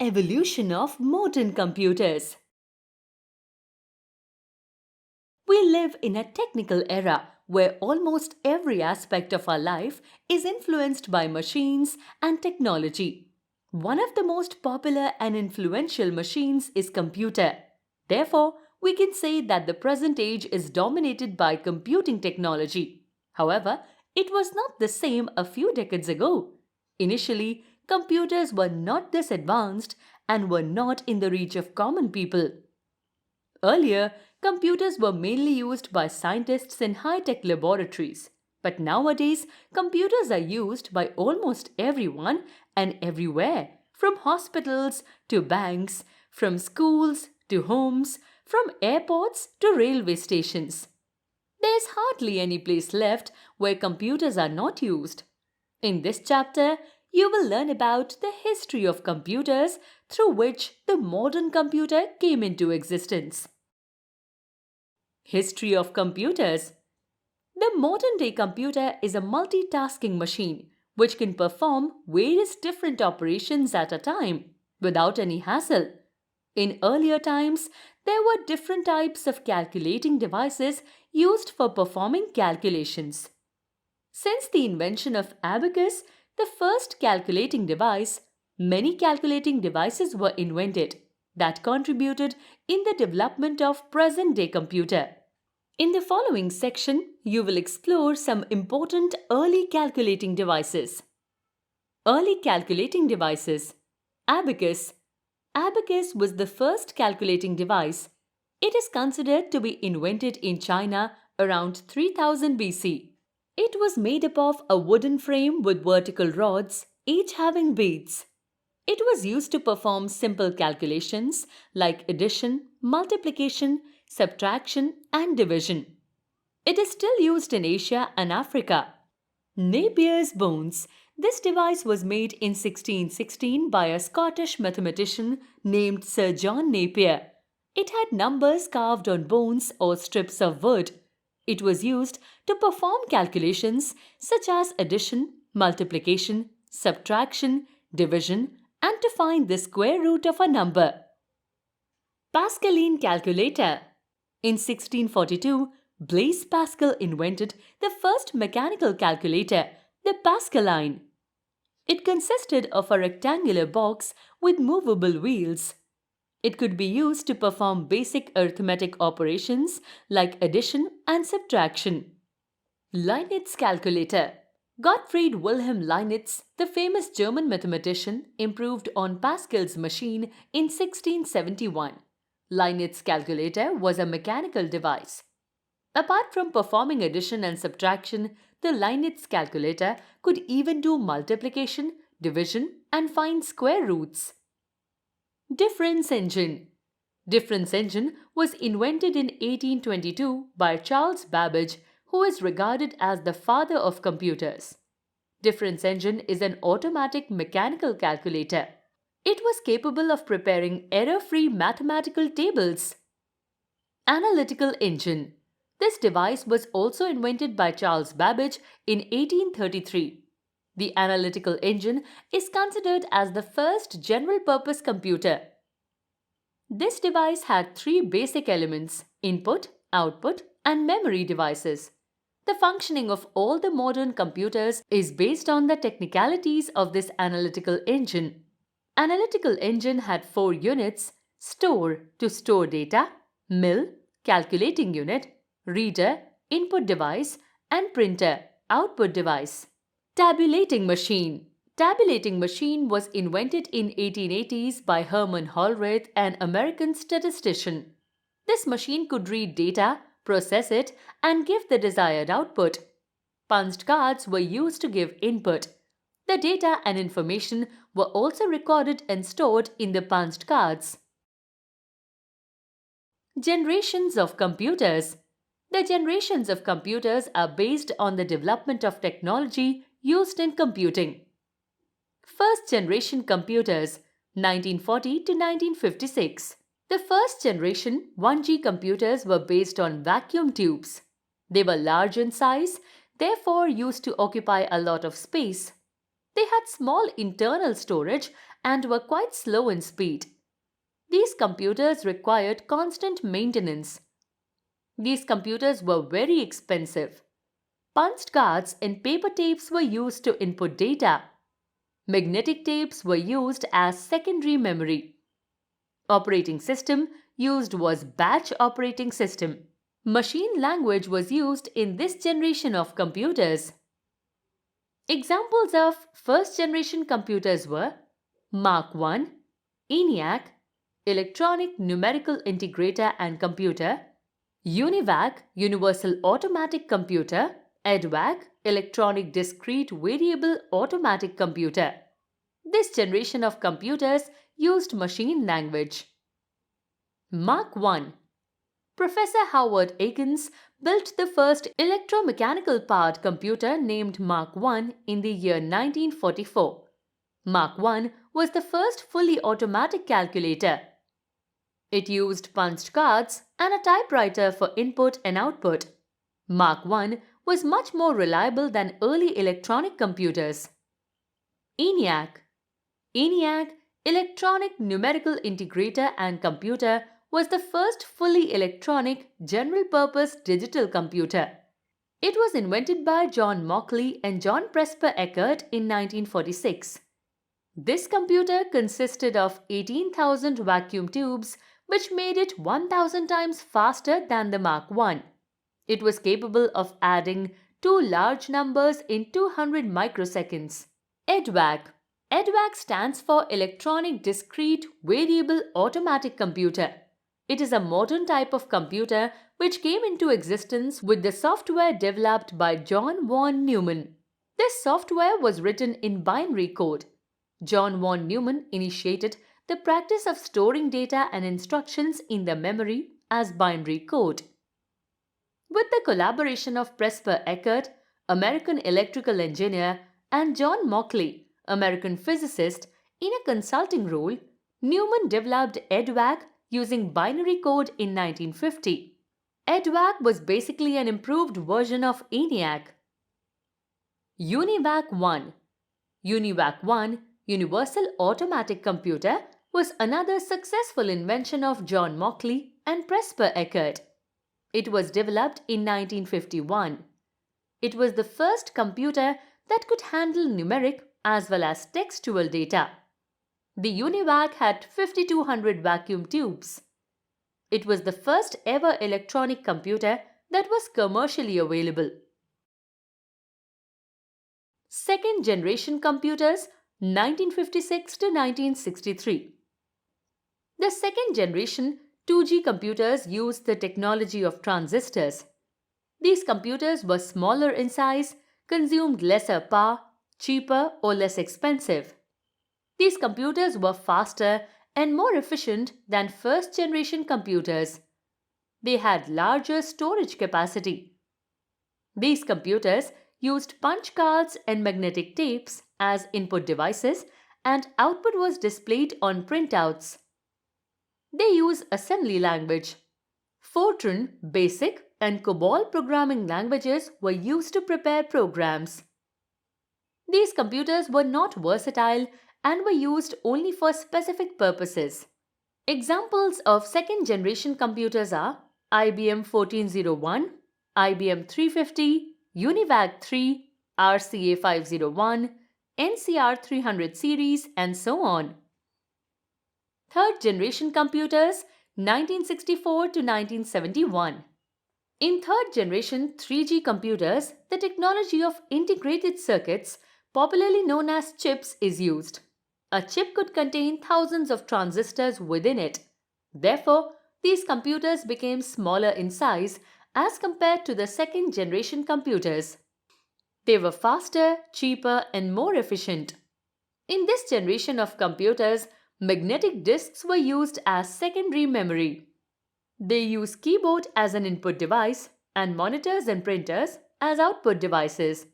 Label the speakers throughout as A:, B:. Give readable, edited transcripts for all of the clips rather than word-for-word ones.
A: Evolution of modern computers. We live in a technical era where almost every aspect of our life is influenced by machines and technology. One of the most popular and influential machines is computer. Therefore, we can say that the present age is dominated by computing technology. However, it was not the same a few decades ago. Initially, computers were not this advanced and were not in the reach of common people. Earlier, computers were mainly used by scientists in high tech laboratories. But nowadays, computers are used by almost everyone and everywhere, from hospitals to banks, from schools to homes, from airports to railway stations. There's hardly any place left where computers are not used. In this chapter, you will learn about the history of computers through which the modern computer came into existence. History of computers. The modern day computer is a multitasking machine which can perform various different operations at a time without any hassle. In earlier times, there were different types of calculating devices used for performing calculations. Since the invention of abacus, the first calculating device, many calculating devices were invented that contributed in the development of present-day computer. In the following section, you will explore some important early calculating devices. Early calculating devices. Abacus. Abacus was the first calculating device. It is considered to be invented in China around 3000 BC. It was made up of a wooden frame with vertical rods, each having beads. It was used to perform simple calculations like addition, multiplication, subtraction, and division. It is still used in Asia and Africa. Napier's bones. This device was made in 1616 by a Scottish mathematician named Sir John Napier. It had numbers carved on bones or strips of wood. It was used to perform calculations such as addition, multiplication, subtraction, division, and to find the square root of a number. Pascaline calculator. In 1642, Blaise Pascal invented the first mechanical calculator, the Pascaline. It consisted of a rectangular box with movable wheels. It could be used to perform basic arithmetic operations like addition and subtraction. Leibniz calculator. Gottfried Wilhelm Leibniz, the famous German mathematician, improved on Pascal's machine in 1671. Leibniz calculator was a mechanical device. Apart from performing addition and subtraction, the Leibniz calculator could even do multiplication, division, and find square roots. Difference engine. Difference engine was invented in 1822 by Charles Babbage, who is regarded as the father of computers. Difference engine is an automatic mechanical calculator. It was capable of preparing error-free mathematical tables. Analytical engine. This device was also invented by Charles Babbage in 1833. The analytical engine is considered as the first general-purpose computer. This device had three basic elements: input, output, and memory devices. The functioning of all the modern computers is based on the technicalities of this analytical engine. Analytical engine had four units: store to store data, mill, calculating unit, reader, input device, and printer, output device. Tabulating machine. Tabulating machine was invented in 1880s by Herman Hollerith, an American statistician. This machine could read data, process it, and give the desired output. Punched cards were used to give input. The data and information were also recorded and stored in the punched cards. Generations of computers. The generations of computers are based on the development of technology used in computing. First generation computers, 1940 to 1956. The first generation 1G computers were based on vacuum tubes. They were large in size, therefore used to occupy a lot of space. They had small internal storage and were quite slow in speed. These computers required constant maintenance. These computers were very expensive. Punched cards and paper tapes were used to input data. Magnetic tapes were used as secondary memory. Operating system used was batch operating system. Machine language was used in this generation of computers. Examples of first generation computers were Mark I, ENIAC, Electronic Numerical Integrator and Computer, UNIVAC, Universal Automatic Computer, EDVAC, Electronic Discrete Variable Automatic Computer. This generation of computers used machine language. Mark I. Professor Howard Aikens built the first electromechanical powered computer named Mark I in the year 1944. Mark I was the first fully automatic calculator. It used punched cards and a typewriter for input and output. Mark I was much more reliable than early electronic computers. ENIAC. ENIAC, Electronic Numerical Integrator and Computer, was the first fully electronic, general-purpose digital computer. It was invented by John Mauchly and John Presper Eckert in 1946. This computer consisted of 18,000 vacuum tubes, which made it 1,000 times faster than the Mark I. It was capable of adding two large numbers in 200 microseconds. EDVAC. EDVAC stands for Electronic Discrete Variable Automatic Computer. It is a modern type of computer which came into existence with the software developed by John von Neumann. This software was written in binary code. John von Neumann initiated the practice of storing data and instructions in the memory as binary code. With the collaboration of Presper Eckert, American electrical engineer, and John Mauchly, American physicist, in a consulting role, Neumann developed EDVAC using binary code in 1950. EDVAC was basically an improved version of ENIAC. UNIVAC I. UNIVAC I, Universal Automatic Computer, was another successful invention of John Mauchly and Presper Eckert. It was developed in 1951. It was the first computer that could handle numeric as well as textual data. The UNIVAC had 5,200 vacuum tubes. It was the first ever electronic computer that was commercially available. Second generation computers, 1956 to 1963. The second generation 2G computers used the technology of transistors. These computers were smaller in size, consumed lesser power, cheaper or less expensive. These computers were faster and more efficient than first generation computers. They had larger storage capacity. These computers used punch cards and magnetic tapes as input devices, and output was displayed on printouts. They use assembly language. Fortran, BASIC, and COBOL programming languages were used to prepare programs. These computers were not versatile and were used only for specific purposes. Examples of second generation computers are IBM 1401, IBM 350, UNIVAC 3, RCA 501, NCR 300 series, and so on. Third generation computers, 1964 to 1971. In third generation 3G computers, the technology of integrated circuits, popularly known as chips, is used. A chip could contain thousands of transistors within it. Therefore, these computers became smaller in size as compared to the second generation computers. They were faster, cheaper, and more efficient. In this generation of computers, magnetic disks were used as secondary memory. They use keyboard as an input device and monitors and printers as output devices.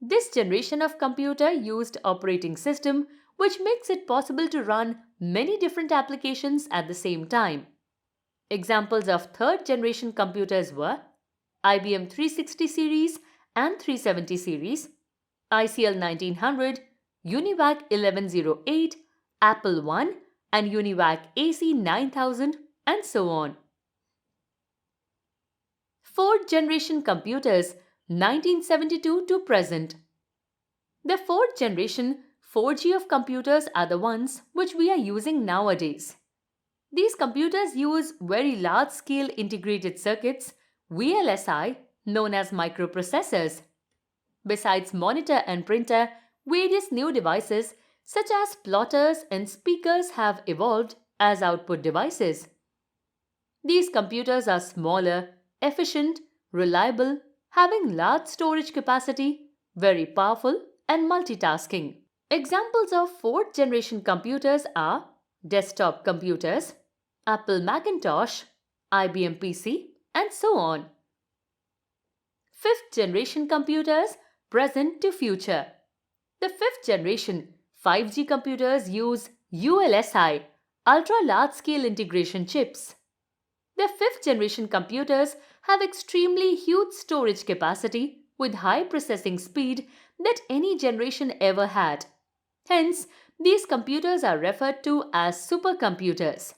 A: This generation of computer used operating system, which makes it possible to run many different applications at the same time. Examples of third generation computers were IBM 360 series and 370 series, ICL 1900, UNIVAC 1108, Apple I, and UNIVAC AC9000, and so on. Fourth generation computers, 1972 to present. The fourth generation 4G of computers are the ones which we are using nowadays. These computers use very large-scale integrated circuits, VLSI, known as microprocessors. Besides monitor and printer, various new devices such as plotters and speakers have evolved as output devices. These computers are smaller, efficient, reliable, having large storage capacity, very powerful, and multitasking. Examples of fourth generation computers are desktop computers, Apple Macintosh, IBM PC, and so on. Fifth generation computers, present to future. The fifth generation 5G computers use ULSI, ultra large scale integration chips. The fifth generation computers have extremely huge storage capacity with high processing speed that any generation ever had. Hence, these computers are referred to as supercomputers.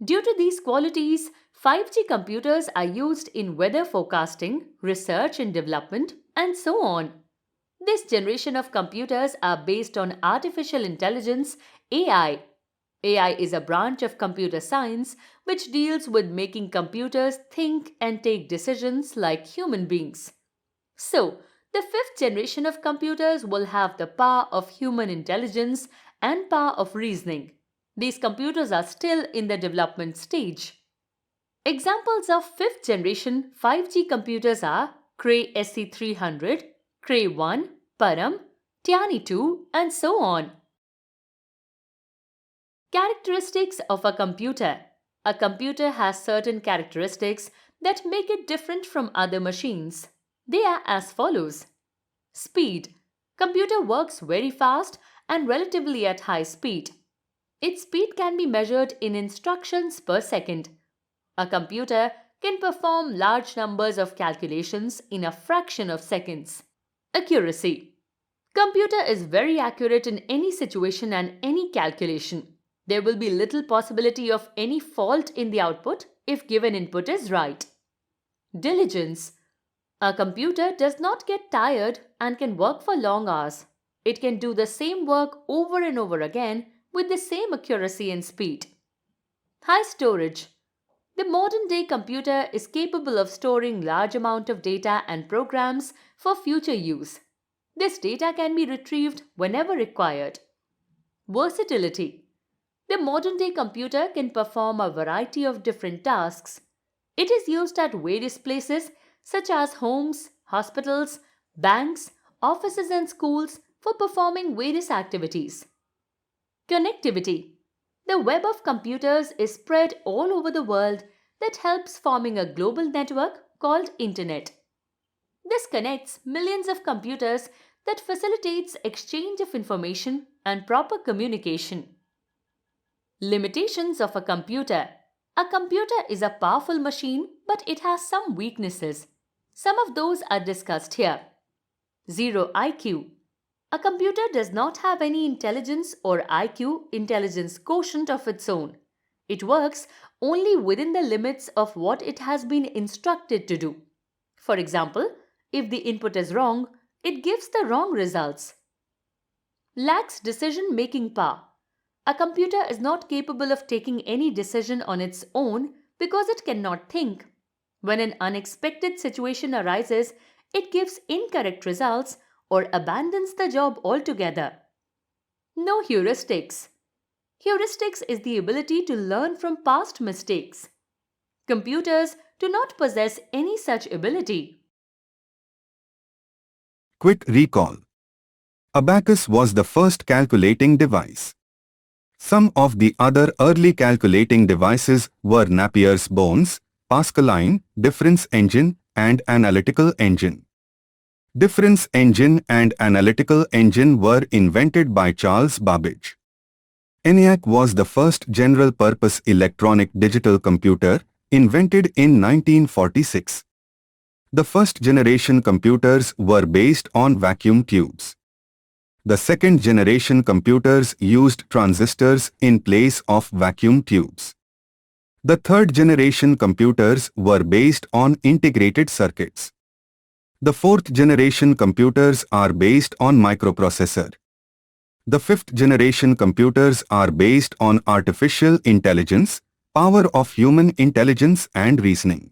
A: Due to these qualities, 5G computers are used in weather forecasting, research and development, and so on. This generation of computers are based on artificial intelligence, AI. AI is a branch of computer science which deals with making computers think and take decisions like human beings. So, the fifth generation of computers will have the power of human intelligence and power of reasoning. These computers are still in the development stage. Examples of fifth generation 5G computers are Cray SC300, Cray 1, Param, Tiani 2, and so on. Characteristics of a computer. A computer has certain characteristics that make it different from other machines. They are as follows. Speed. Computer works very fast and relatively at high speed. Its speed can be measured in instructions per second. A computer can perform large numbers of calculations in a fraction of seconds. Accuracy. Computer is very accurate in any situation and any calculation. There will be little possibility of any fault in the output if given input is right. Diligence. A computer does not get tired and can work for long hours. It can do the same work over and over again with the same accuracy and speed. High storage. The modern day computer is capable of storing large amount of data and programs for future use. This data can be retrieved whenever required. Versatility. The modern day computer can perform a variety of different tasks. It is used at various places such as homes, hospitals, banks, offices and schools for performing various activities. Connectivity. The web of computers is spread all over the world that helps forming a global network called Internet. This connects millions of computers that facilitates exchange of information and proper communication. Limitations of a computer. A computer is a powerful machine, but it has some weaknesses. Some of those are discussed here. Zero IQ. A computer does not have any intelligence or IQ intelligence quotient of its own. It works only within the limits of what it has been instructed to do. For example, if the input is wrong, it gives the wrong results. Lacks decision-making power. A computer is not capable of taking any decision on its own because it cannot think. When an unexpected situation arises, it gives incorrect results or abandons the job altogether. No heuristics. Heuristics is the ability to learn from past mistakes. Computers do not possess any such ability.
B: Quick recall. Abacus was the first calculating device. Some of the other early calculating devices were Napier's bones, Pascaline, difference engine, and analytical engine. Difference engine and analytical engine were invented by Charles Babbage. ENIAC was the first general-purpose electronic digital computer, invented in 1946. The first generation computers were based on vacuum tubes. The second generation computers used transistors in place of vacuum tubes. The third generation computers were based on integrated circuits. The fourth generation computers are based on microprocessor. The fifth generation computers are based on artificial intelligence, power of human intelligence and reasoning.